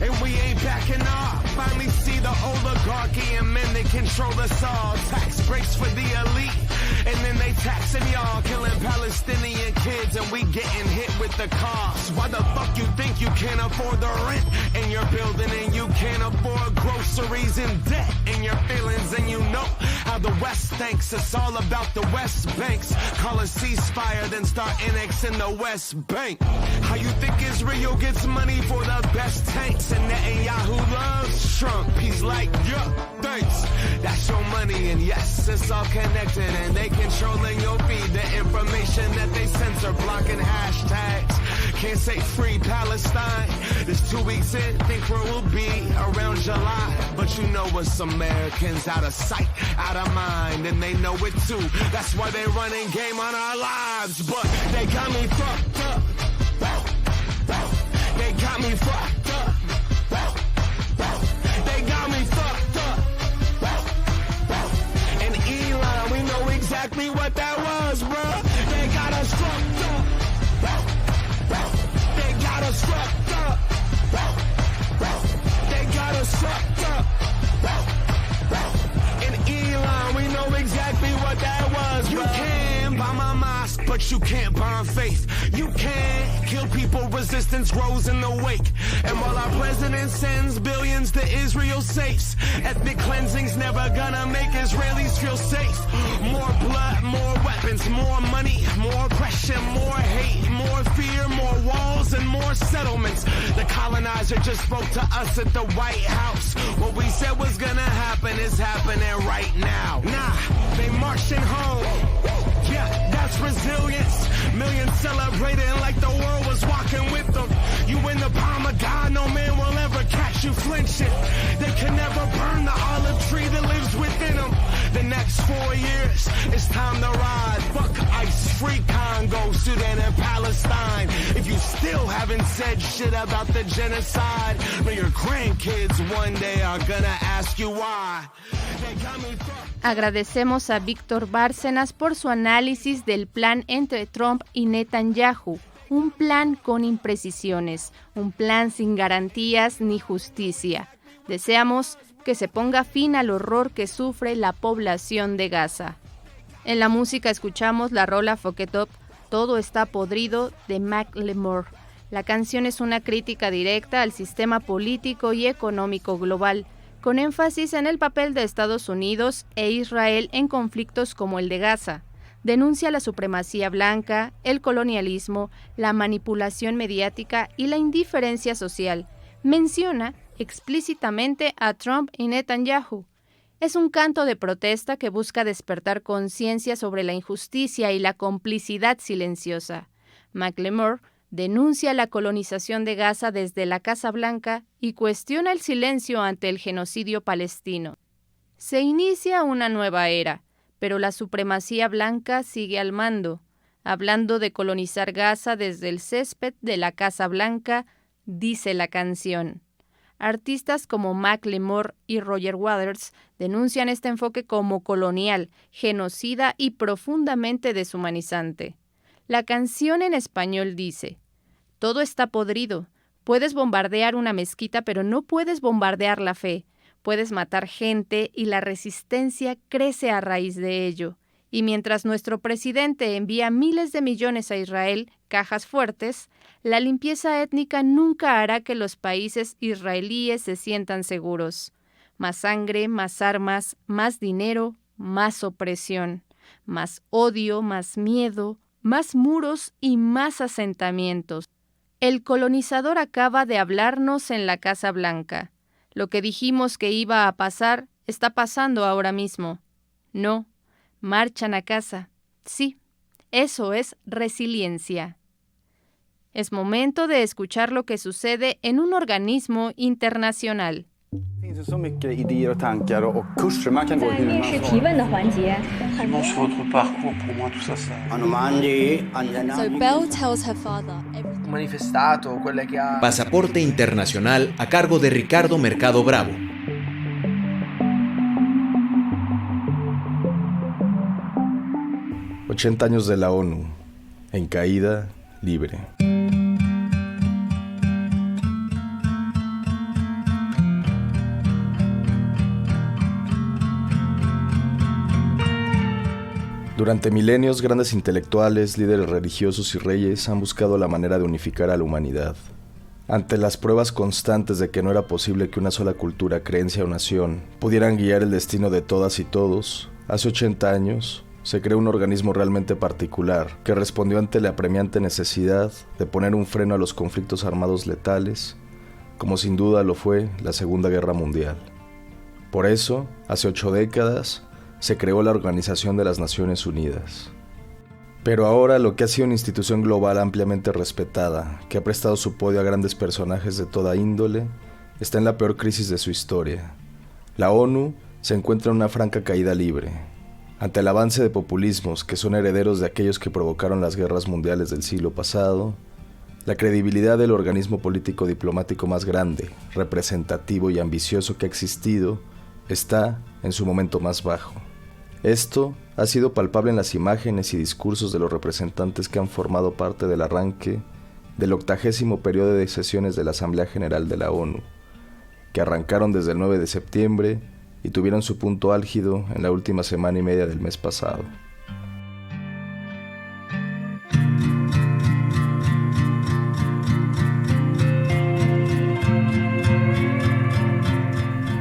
and we ain't backing off. Finally see the oligarchy and men that control us all. Tax breaks for the elite And then they taxing y'all, killing Palestinian kids, and we getting hit with the cost. Why the fuck you think you can't afford the rent in your building, and you can't afford groceries and debt in your feelings, and you know how the West thinks. It's all about the West Banks. Call a ceasefire, then start annexing the West Bank. How you think Israel gets money for the best tanks, and Netanyahu loves Trump? He's like, yeah, thanks. That's your money, and yes, it's all connected, and they controlling your feed. The information that they censor, blocking hashtags. Can't say free Palestine. This 2 weeks in, think where we'll be around July. But you know us Americans, out of sight, out of mind, and they know it too. That's why they running game on our lives. But they got me fucked up. They got me fucked up. They got me fucked up. And Elon, we know exactly what that was, bro. They got us fucked up. They got us fucked up. They got us fucked up. And Elon, we know exactly what that was, bro. You can bomb a mosque, but you can't bomb faith. You can't kill people, resistance grows in the wake. And while our president sends billions to Israel safes, ethnic cleansing's never gonna make Israelis feel safe. More blood, more weapons, more money, more oppression, more hate, more fear, more walls, and more settlements. The colonizer just spoke to us at the White House. What we said was gonna happen is happening right now. Nah, they marching home. Yeah, that's resilience. Millions celebrating like the world was walking with them. You in the palm of God, no man will ever catch you flinching. They can never burn the olive tree that lives within them. The next 4 years, it's time to ride. Fuck ICE, free Congo, Sudan, and Palestine. If you still haven't said shit about the genocide, but your grandkids one day are gonna ask you why. They got me fucked. Agradecemos a Víctor Bárcenas por su análisis del plan entre Trump y Netanyahu. Un plan con imprecisiones, un plan sin garantías ni justicia. Deseamos que se ponga fin al horror que sufre la población de Gaza. En la música escuchamos la rola Fuck It Up, Todo está podrido, de Macklemore. La canción es una crítica directa al sistema político y económico global, con énfasis en el papel de Estados Unidos e Israel en conflictos como el de Gaza. Denuncia la supremacía blanca, el colonialismo, la manipulación mediática y la indiferencia social. Menciona explícitamente a Trump y Netanyahu. Es un canto de protesta que busca despertar conciencia sobre la injusticia y la complicidad silenciosa. Macklemore denuncia la colonización de Gaza desde la Casa Blanca y cuestiona el silencio ante el genocidio palestino. Se inicia una nueva era, pero la supremacía blanca sigue al mando. Hablando de colonizar Gaza desde el césped de la Casa Blanca, dice la canción. Artistas como Macklemore y Roger Waters denuncian este enfoque como colonial, genocida y profundamente deshumanizante. La canción en español dice: todo está podrido. Puedes bombardear una mezquita, pero no puedes bombardear la fe. Puedes matar gente y la resistencia crece a raíz de ello. Y mientras nuestro presidente envía miles de millones a Israel, cajas fuertes, la limpieza étnica nunca hará que los países israelíes se sientan seguros. Más sangre, más armas, más dinero, más opresión, más odio, más miedo, más muros y más asentamientos. El colonizador acaba de hablarnos en la Casa Blanca. Lo que dijimos que iba a pasar está pasando ahora mismo. No, marchan a casa. Sí, eso es resiliencia. Es momento de escuchar lo que sucede en un organismo internacional. Så mycket idéer och tankar och kurser man kan gå hur man vill. So Belle tells her father. Pasaporte Internacional a cargo de Ricardo Mercado Bravo. ...80 años de la ONU, en caída libre. Durante milenios, grandes intelectuales, líderes religiosos y reyes han buscado la manera de unificar a la humanidad. Ante las pruebas constantes de que no era posible que una sola cultura, creencia o nación pudieran guiar el destino de todas y todos, hace 80 años se creó un organismo realmente particular que respondió ante la apremiante necesidad de poner un freno a los conflictos armados letales, como sin duda lo fue la Segunda Guerra Mundial. Por eso, hace 8 décadas, se creó la Organización de las Naciones Unidas. Pero ahora lo que ha sido una institución global ampliamente respetada, que ha prestado su podio a grandes personajes de toda índole, está en la peor crisis de su historia. La ONU se encuentra en una franca caída libre. Ante el avance de populismos que son herederos de aquellos que provocaron las guerras mundiales del siglo pasado, la credibilidad del organismo político diplomático más grande, representativo y ambicioso que ha existido está en su momento más bajo. Esto ha sido palpable en las imágenes y discursos de los representantes que han formado parte del arranque del 80º periodo de sesiones de la Asamblea General de la ONU, que arrancaron desde el 9 de septiembre y tuvieron su punto álgido en la última semana y media del mes pasado.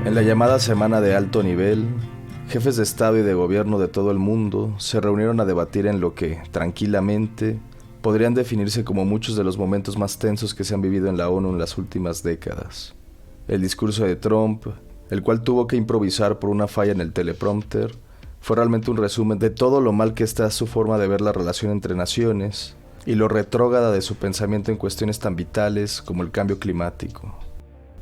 En la llamada Semana de Alto Nivel, jefes de Estado y de Gobierno de todo el mundo se reunieron a debatir en lo que, tranquilamente, podrían definirse como muchos de los momentos más tensos que se han vivido en la ONU en las últimas décadas. El discurso de Trump, el cual tuvo que improvisar por una falla en el teleprompter, fue realmente un resumen de todo lo mal que está su forma de ver la relación entre naciones y lo retrógrada de su pensamiento en cuestiones tan vitales como el cambio climático.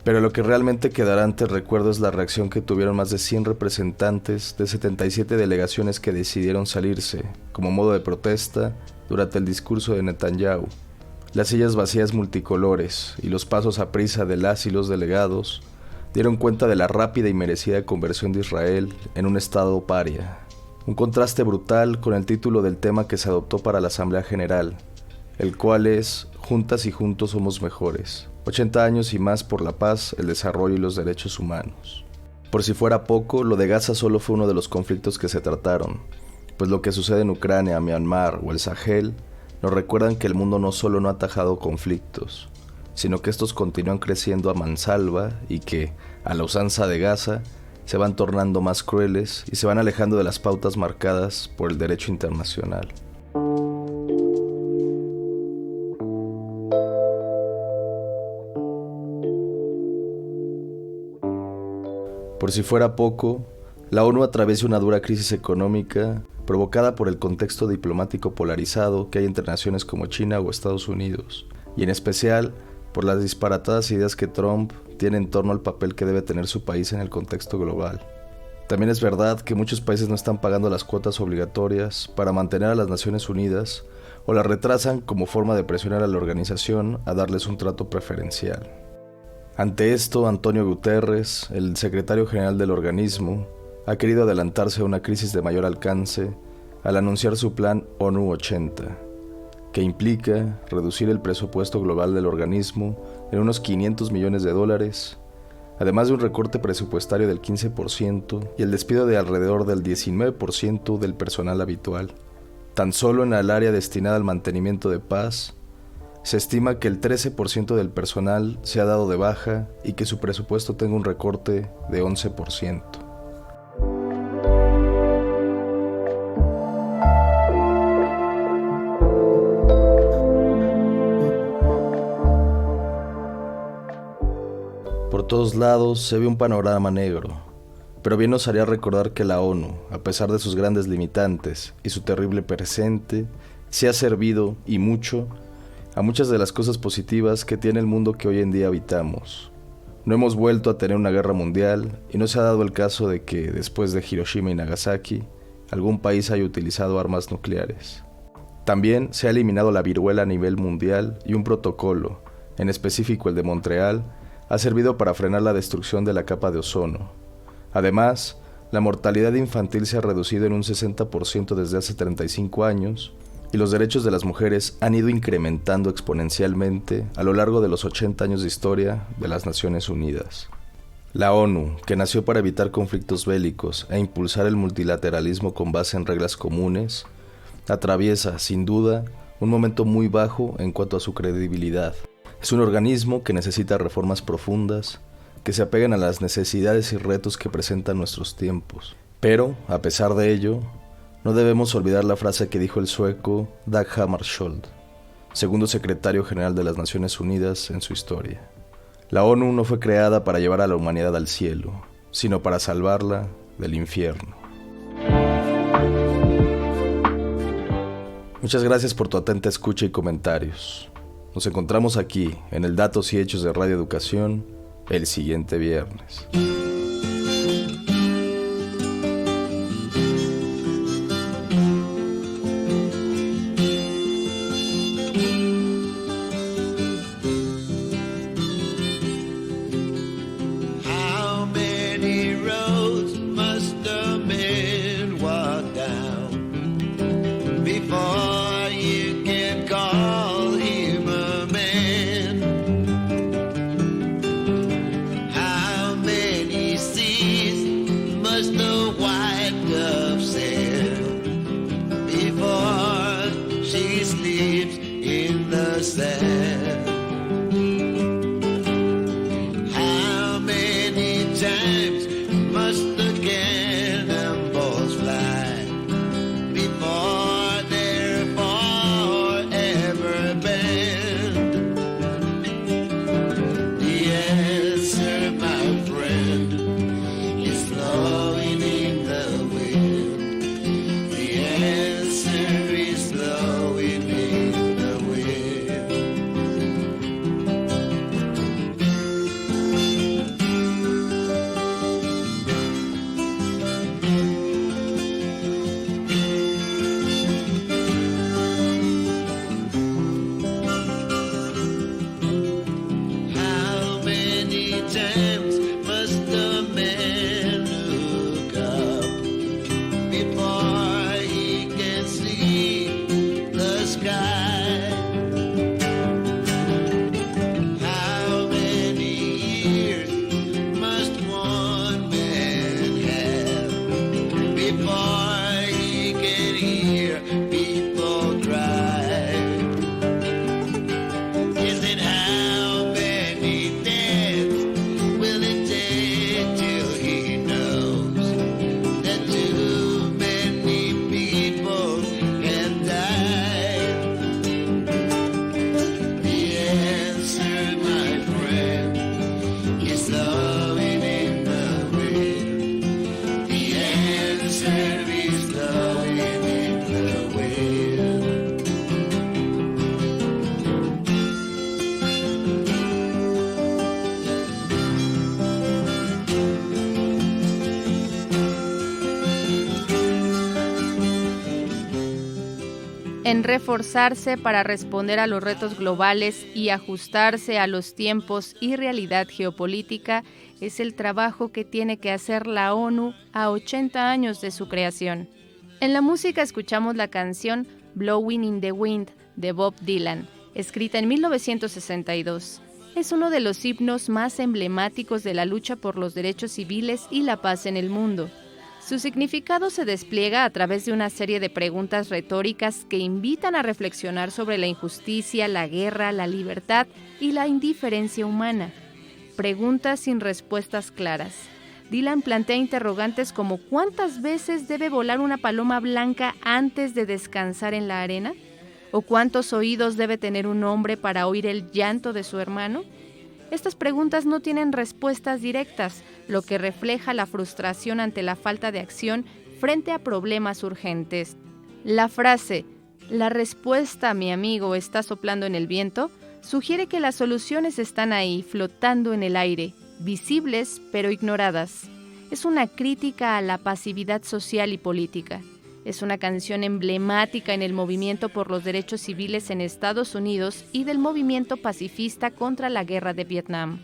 Pero lo que realmente quedará ante el recuerdo es la reacción que tuvieron más de 100 representantes de 77 delegaciones que decidieron salirse, como modo de protesta, durante el discurso de Netanyahu. Las sillas vacías multicolores y los pasos a prisa de las y los delegados dieron cuenta de la rápida y merecida conversión de Israel en un estado paria. Un contraste brutal con el título del tema que se adoptó para la Asamblea General, el cual es Juntas y Juntos somos mejores. 80 años y más por la paz, el desarrollo y los derechos humanos. Por si fuera poco, lo de Gaza solo fue uno de los conflictos que se trataron, pues lo que sucede en Ucrania, Myanmar o el Sahel nos recuerdan que el mundo no solo no ha atajado conflictos, sino que estos continúan creciendo a mansalva y que, a la usanza de Gaza, se van tornando más crueles y se van alejando de las pautas marcadas por el derecho internacional. Por si fuera poco, la ONU atraviesa una dura crisis económica provocada por el contexto diplomático polarizado que hay entre naciones como China o Estados Unidos, y en especial por las disparatadas ideas que Trump tiene en torno al papel que debe tener su país en el contexto global. También es verdad que muchos países no están pagando las cuotas obligatorias para mantener a las Naciones Unidas o las retrasan como forma de presionar a la organización a darles un trato preferencial. Ante esto, Antonio Guterres, el secretario general del organismo, ha querido adelantarse a una crisis de mayor alcance al anunciar su plan ONU 80, que implica reducir el presupuesto global del organismo en unos $500 millones, además de un recorte presupuestario del 15% y el despido de alrededor del 19% del personal habitual. Tan solo en el área destinada al mantenimiento de paz, se estima que el 13% del personal se ha dado de baja y que su presupuesto tenga un recorte de 11%. Por todos lados se ve un panorama negro, pero bien nos haría recordar que la ONU, a pesar de sus grandes limitantes y su terrible presente, se ha servido, y mucho, a muchas de las cosas positivas que tiene el mundo que hoy en día habitamos. No hemos vuelto a tener una guerra mundial y no se ha dado el caso de que, después de Hiroshima y Nagasaki, algún país haya utilizado armas nucleares. También se ha eliminado la viruela a nivel mundial y un protocolo, en específico el de Montreal, ha servido para frenar la destrucción de la capa de ozono. Además, la mortalidad infantil se ha reducido en un 60% desde hace 35 años y los derechos de las mujeres han ido incrementando exponencialmente a lo largo de los 80 años de historia de las Naciones Unidas. La ONU, que nació para evitar conflictos bélicos e impulsar el multilateralismo con base en reglas comunes, atraviesa, sin duda, un momento muy bajo en cuanto a su credibilidad. Es un organismo que necesita reformas profundas, que se apeguen a las necesidades y retos que presentan nuestros tiempos. Pero, a pesar de ello, no debemos olvidar la frase que dijo el sueco Dag Hammarskjöld, segundo secretario general de las Naciones Unidas en su historia. La ONU no fue creada para llevar a la humanidad al cielo, sino para salvarla del infierno. Muchas gracias por tu atenta escucha y comentarios. Nos encontramos aquí, en el Datos y Hechos de Radio Educación, el siguiente viernes. En reforzarse para responder a los retos globales y ajustarse a los tiempos y realidad geopolítica es el trabajo que tiene que hacer la ONU a 80 años de su creación. En la música escuchamos la canción Blowing in the Wind de Bob Dylan, escrita en 1962. Es uno de los himnos más emblemáticos de la lucha por los derechos civiles y la paz en el mundo. Su significado se despliega a través de una serie de preguntas retóricas que invitan a reflexionar sobre la injusticia, la guerra, la libertad y la indiferencia humana. Preguntas sin respuestas claras. Dylan plantea interrogantes como ¿cuántas veces debe volar una paloma blanca antes de descansar en la arena? ¿O cuántos oídos debe tener un hombre para oír el llanto de su hermano? Estas preguntas no tienen respuestas directas, lo que refleja la frustración ante la falta de acción frente a problemas urgentes. La frase, "La respuesta, mi amigo, está soplando en el viento", sugiere que las soluciones están ahí, flotando en el aire, visibles pero ignoradas. Es una crítica a la pasividad social y política. Es una canción emblemática en el movimiento por los derechos civiles en Estados Unidos y del movimiento pacifista contra la guerra de Vietnam.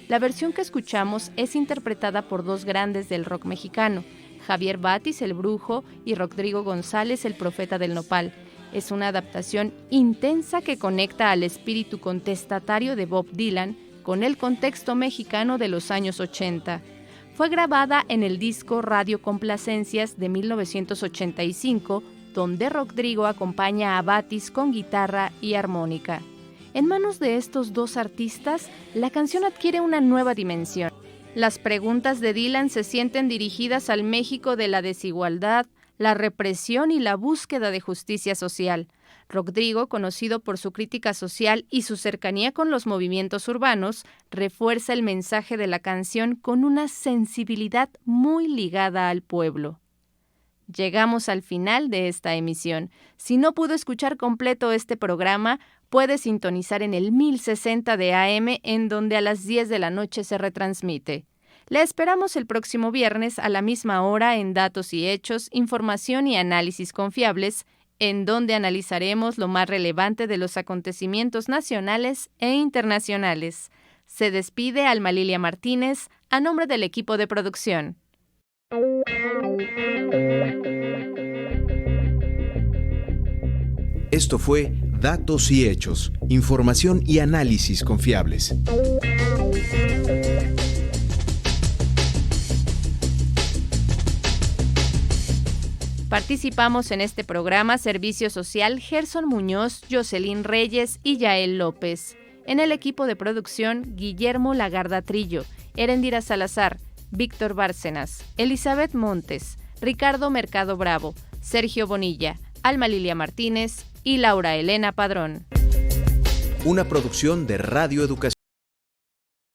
La versión que escuchamos es interpretada por dos grandes del rock mexicano, Javier Batis, el Brujo, y Rodrigo González, el Profeta del Nopal. Es una adaptación intensa que conecta al espíritu contestatario de Bob Dylan con el contexto mexicano de los años 80. Fue grabada en el disco Radio Complacencias de 1985, donde Rodrigo acompaña a Batis con guitarra y armónica. En manos de estos dos artistas, la canción adquiere una nueva dimensión. Las preguntas de Dylan se sienten dirigidas al México de la desigualdad, la represión y la búsqueda de justicia social. Rodrigo, conocido por su crítica social y su cercanía con los movimientos urbanos, refuerza el mensaje de la canción con una sensibilidad muy ligada al pueblo. Llegamos al final de esta emisión. Si no pudo escuchar completo este programa, puede sintonizar en el 1060 de AM, en donde a las 10 de la noche se retransmite. Le esperamos el próximo viernes a la misma hora en Datos y Hechos, Información y Análisis Confiables, en donde analizaremos lo más relevante de los acontecimientos nacionales e internacionales. Se despide Alma Lilia Martínez a nombre del equipo de producción. Esto fue Datos y Hechos, Información y Análisis Confiables. Participamos en este programa Servicio Social Gerson Muñoz, Jocelyn Reyes y Yael López. En el equipo de producción, Guillermo Lagarda Trillo, Erendira Salazar, Víctor Bárcenas, Elizabeth Montes, Ricardo Mercado Bravo, Sergio Bonilla, Alma Lilia Martínez y Laura Elena Padrón. Una producción de Radio Educación.